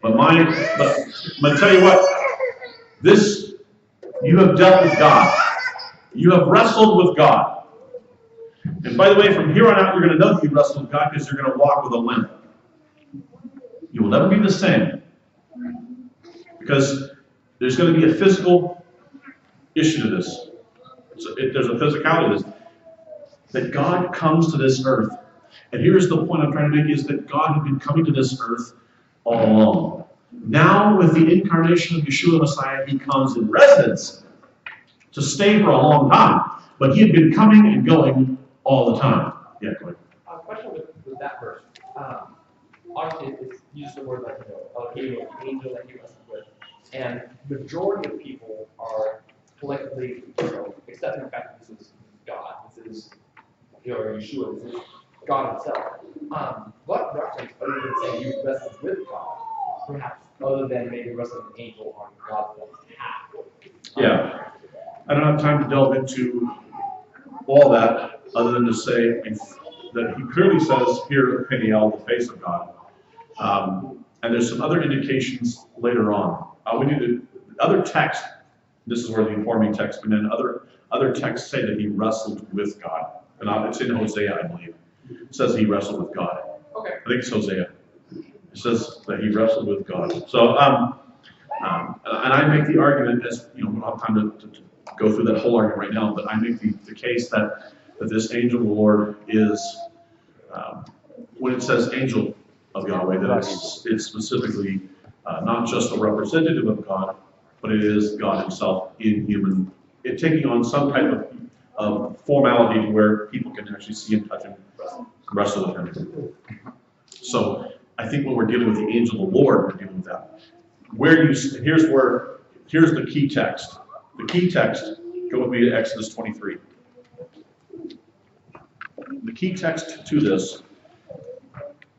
But but tell you what, this, you have dealt with God. You have wrestled with God. And by the way, from here on out, you're going to know that you wrestled with God because you're going to walk with a limp. You will never be the same. Because there's going to be a physical issue to this. There's a physicality to this. That God comes to this earth. And here's the point I'm trying to make, is that God had been coming to this earth all along. Now, with the incarnation of Yeshua Messiah, he comes in residence to stay for a long time. But he had been coming and going all the time. Yeah, go ahead. A question with that verse. Obviously, it's used the word like, angel that he wrestled with. And the majority of people are collectively, accepting the fact that this is God. This is, Yeshua. This is God himself. What reference, other than saying you wrestled with God, perhaps other than maybe wrestling an angel on God's behalf? Yeah. I don't have time to delve into all that, other than to say that he clearly says here, Peniel, the face of God. And there's some other indications later on. We need to, other text, this is where the informing text come in, other texts say that he wrestled with God. And it's in Hosea, I believe. It says he wrestled with God. Okay. I think it's Hosea. It says that he wrestled with God. So, and I make the argument, as we don't have time to go through that whole argument right now, but I make the case that this angel of the Lord is, when it says angel of Yahweh, that it's specifically not just a representative of God, but it is God himself in human, taking on some type of formality to where people can actually see him, touch him, wrestle with him. So I think when we're dealing with the angel of the Lord, we're dealing with that. Here's the key text. The key text, go with me to Exodus 23. The key text to this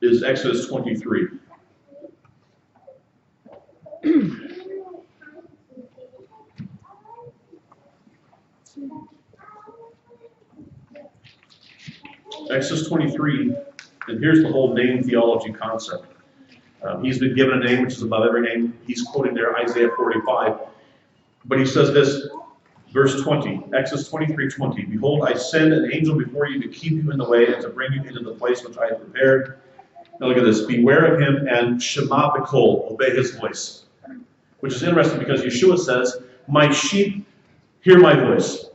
is Exodus 23. Exodus 23, and here's the whole name theology concept. He's been given a name which is above every name. He's quoting there Isaiah 45. But he says this, verse 20, Exodus 23:20. Behold, I send an angel before you to keep you in the way and to bring you into the place which I have prepared. Now look at this. Beware of him and Shema B'kol, obey his voice. Which is interesting because Yeshua says, my sheep hear my voice.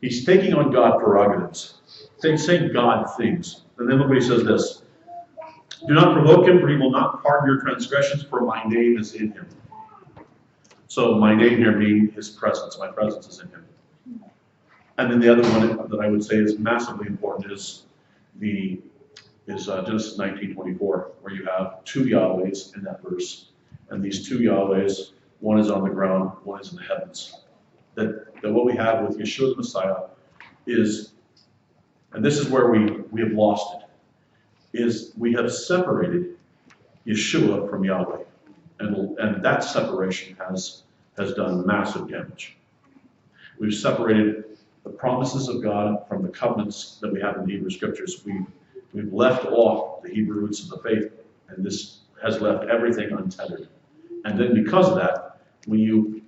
He's taking on God prerogatives. Saying God things. And then look what he says this. Do not provoke him, for he will not pardon your transgressions, for my name is in him. So my name here being his presence. My presence is in him. And then the other one that I would say is massively important is Genesis 19:24, where you have two Yahwehs in that verse. And these two Yahwehs, one is on the ground, one is in the heavens. That what we have with Yeshua the Messiah is, and this is where we have lost it, is we have separated Yeshua from Yahweh. And that separation has done massive damage. We've separated the promises of God from the covenants that we have in the Hebrew Scriptures. We've left off the Hebrew roots of the faith, and this has left everything untethered. And then because of that, when you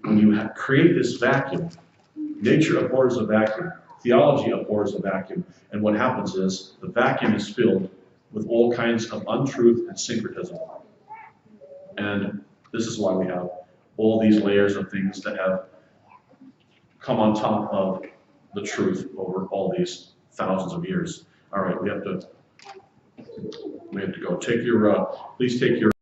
create this vacuum, nature abhors a vacuum, theology abhors a vacuum, and what happens is the vacuum is filled with all kinds of untruth and syncretism. And this is why we have all these layers of things that have come on top of the truth over all these thousands of years. All right, we have to go. Please take your